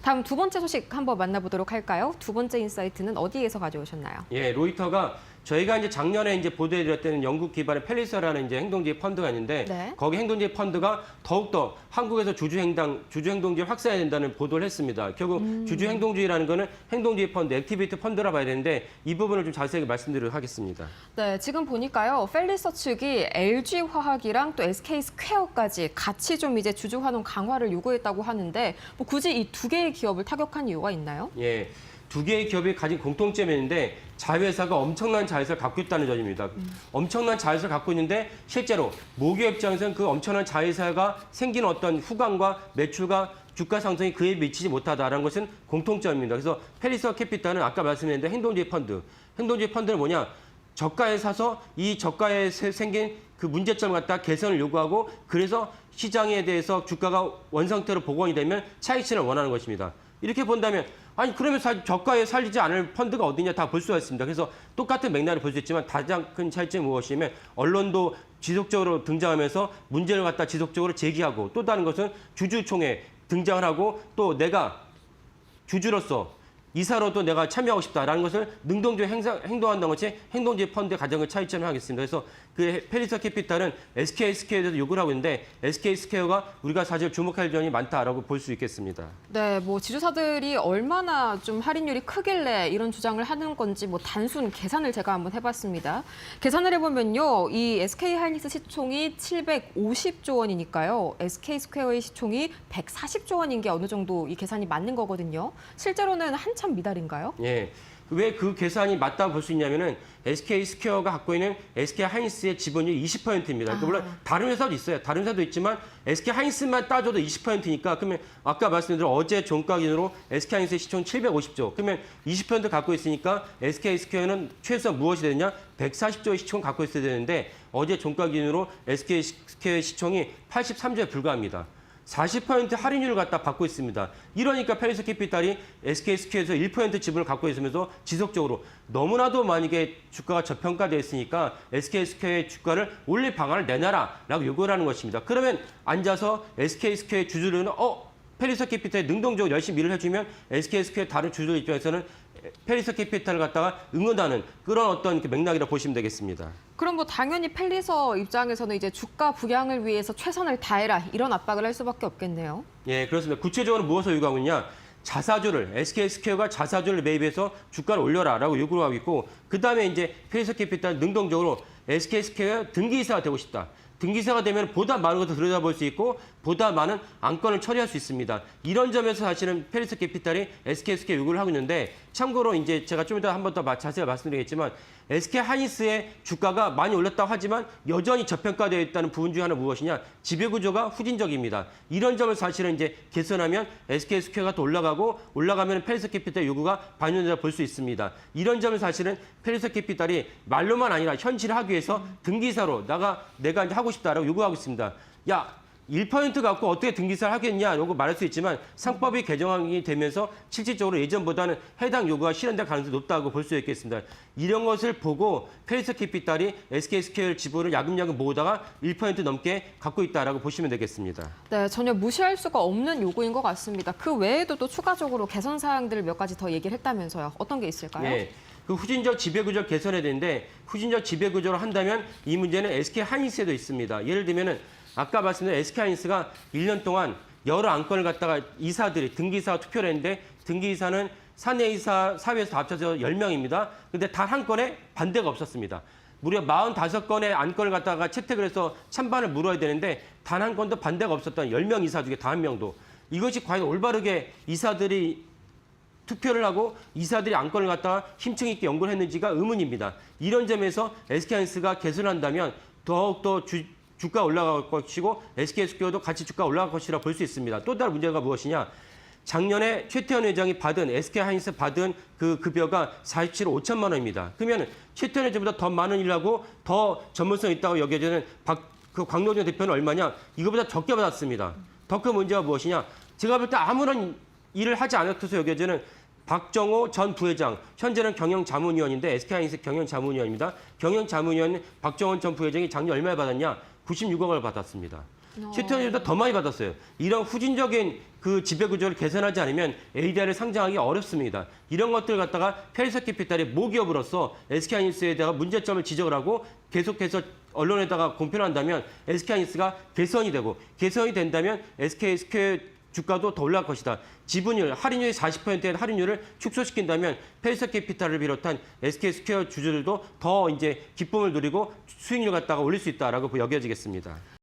다음 두 번째 소식 한번 만나보도록 할까요? 두 번째 인사이트는 어디에서 가져오셨나요? 예, 로이터가 저희가 이제 작년에 이제 보도해드렸던 영국 기반의 펠리서라는 이제 행동지의 펀드가 있는데 네. 거기 행동지의 펀드가 더욱더 한국에서 주주행동주의 확산해야 된다는 보도를 했습니다. 결국 주주행동주의라는 거는 행동주의 펀드, 액티비티 펀드라 봐야 되는데 이 부분을 좀 자세하게 말씀드리도록 하겠습니다. 네, 지금 보니까요. 펠리서 측이 LG화학이랑 또 SK스퀘어까지 같이 좀 이제 주주 환원 강화를 요구했다고 하는데 뭐 굳이 이 두 개의 기업을 타격한 이유가 있나요? 예. 두 개의 기업이 가진 공통점이 있는데 자회사가 엄청난 자회사를 갖고 있다는 점입니다. 엄청난 자회사를 갖고 있는데 실제로 모기업 입장에서는 그 엄청난 자회사가 생기는 어떤 후광과 매출과 주가 상승이 그에 미치지 못하다라는 것은 공통점입니다. 그래서 펠리서 캐피탈은 아까 말씀드렸는데 행동주의 펀드. 행동주의 펀드는 뭐냐? 저가에 사서 이 저가에 생긴 그 문제점을 갖다 개선을 요구하고 그래서 시장에 대해서 주가가 원상태로 복원이 되면 차익실을 원하는 것입니다. 이렇게 본다면 아니 그러면 저가에 살리지 않을 펀드가 어디냐 다 볼 수가 있습니다. 그래서 똑같은 맥락을 볼 수 있지만 가장 큰 차이점이 무엇이냐면 언론도 지속적으로 등장하면서 문제를 갖다 지속적으로 제기하고 또 다른 것은 주주총회 등장을 하고 또 내가 주주로서 이사로도 내가 참여하고 싶다라는 것을 능동적으로 행동한다는 것이 행동주의 펀드의 가장 큰 차이점을 하겠습니다. 그래서 그 펠리서 캐피탈은 SK스퀘어에 대해서 요구를 하고 있는데 SK스퀘어가 우리가 사실 주목할 점이 많다라고 볼 수 있겠습니다. 네, 뭐 지주사들이 얼마나 좀 할인율이 크길래 이런 주장을 하는 건지 뭐 단순 계산을 제가 한번 해봤습니다. 계산을 해보면요, 이 SK하이닉스 시총이 750조 원이니까요, SK스퀘어의 시총이 140조 원인 게 어느 정도 이 계산이 맞는 거거든요. 실제로는 한참 미달인가요? 예. 왜 그 계산이 맞다고 볼 수 있냐면은 SK스퀘어가 갖고 있는 SK하이닉스의 지분율이 20%입니다. 그러니까 물론 다른 회사도 있어요. 다른 회사도 있지만 SK하이닉스만 따져도 20%니까 그러면 아까 말씀드린 어제 종가 기준으로 SK하이닉스의 시총 750조. 그러면 20% 갖고 있으니까 SK스퀘어는 최소한 무엇이 되느냐? 140조의 시총을 갖고 있어야 되는데 어제 종가 기준으로 SK스퀘어의 시총이 83조에 불과합니다. 40% 할인율을 갖다 받고 있습니다. 이러니까 펠리서 캐피탈이 SK스퀘어에서 1% 지분을 갖고 있으면서 지속적으로 너무나도 만약에 주가가 저평가되어 있으니까 SK스퀘어의 주가를 올릴 방안을 내놔라라고 요구를 하는 것입니다. 그러면 앉아서 SK스퀘어의 주주들은 펠리서 캐피탈이 능동적으로 열심히 일을 해주면 SK스퀘어 다른 주주들 입장에서는 펠리서 캐피탈을 갖다가 응원하는 그런 어떤 맥락이라고 보시면 되겠습니다. 그럼 뭐 당연히 펠리서 입장에서는 이제 주가 부양을 위해서 최선을 다해라 이런 압박을 할 수밖에 없겠네요. 예, 그렇습니다. 구체적으로 무엇을 요구하고 있냐? 자사주를 SK스퀘어가 자사주를 매입해서 주가를 올려라라고 요구를 하고 있고 그다음에 이제 펠리서 캐피탈 능동적으로 SK스퀘어 등기이사가 되고 싶다. 등기사가 되면 보다 많은 것을 들여다볼 수 있고 보다 많은 안건을 처리할 수 있습니다. 이런 점에서 사실은 펠리서 캐피탈이 SK스퀘어 요구를 하고 있는데 참고로 이제 제가 좀 이따 한 번 더 자세히 말씀드리겠지만 SK하이닉스의 주가가 많이 올랐다고 하지만 여전히 저평가되어 있다는 부분 중 하나 무엇이냐? 지배구조가 후진적입니다. 이런 점을 사실은 이제 개선하면 SK스퀘어가 또 올라가면 펠리서 캐피탈 요구가 반영된다 볼 수 있습니다. 이런 점을 사실은 펠리서 캐피탈이 말로만 아니라 현실화하기 위해서 등기사로 내가 이제 하고 싶다라고 요구하고 있습니다. 야, 1% 갖고 어떻게 등기사를 하겠냐 라고 말할 수 있지만 상법이 개정이 되면서 실질적으로 예전보다는 해당 요구가 실현될 가능성이 높다고 볼 수 있겠습니다. 이런 것을 보고 펠리서 캐피탈이 SK스퀘어 지분을 야금야금 모으다가 1% 넘게 갖고 있다라고 보시면 되겠습니다. 네, 전혀 무시할 수가 없는 요구인 것 같습니다. 그 외에도 또 추가적으로 개선 사항들을 몇 가지 더 얘기를 했다면서요. 어떤 게 있을까요? 네. 그 후진적 지배구조를 개선해야 되는데 후진적 지배구조를 한다면 이 문제는 SK하이닉스에도 있습니다. 예를 들면은 아까 말씀드린 SK하이닉스가 1년 동안 여러 안건을 갖다가 이사들이 등기이사가 투표를 했는데 등기이사는 사내이사 사회에서 합쳐서 10명입니다. 근데 단 한 건에 반대가 없었습니다. 무려 45건의 안건을 갖다가 채택을 해서 찬반을 물어야 되는데 단 한 건도 반대가 없었던 10명 이사 중에 단 한 명도. 이것이 과연 올바르게 이사들이 투표를 하고 이사들이 안건을 갖다가 힘층 있게 연구를 했는지가 의문입니다. 이런 점에서 SK하이닉스가 개선한다면 더욱더 주가 올라갈 것이고 SK스퀘어도 같이 주가 올라갈 것이라 볼 수 있습니다. 또 다른 문제가 무엇이냐? 작년에 최태원 회장이 SK하이닉스 받은 그 급여가 47억 5천만 원입니다. 그러면 최태원 회장보다 더 많은 일을 하고 더 전문성 있다고 여겨지는 광노정 대표는 얼마냐? 이거보다 적게 받았습니다. 더 큰 문제가 무엇이냐? 제가 볼 때 아무런 일을 하지 않았어서 여겨지는 박정호 전 부회장, 현재는 경영자문위원인데 SK하이닉스 경영자문위원입니다. 경영자문위원 박정호 전 부회장이 작년 얼마에 받았냐? 96억을 받았습니다. 시트원보다 더 많이 받았어요. 이런 후진적인 그 지배구조를 개선하지 않으면 ADR을 상장하기 어렵습니다. 이런 것들 갖다가 페리서캐피탈이 모기업으로서 SK하이닉스에 대한 문제점을 지적을 하고 계속해서 언론에다가 공표를 한다면 SK하이닉스가 개선이 되고 개선이 된다면 SK스퀘어 주가도 더 올라갈 것이다. 지분율, 할인율이 40%의 할인율을 축소시킨다면 페리서캐피탈을 비롯한 SK스퀘어 주주들도 더 이제 기쁨을 누리고 수익률 갖다가 올릴 수 있다라고 여겨지겠습니다.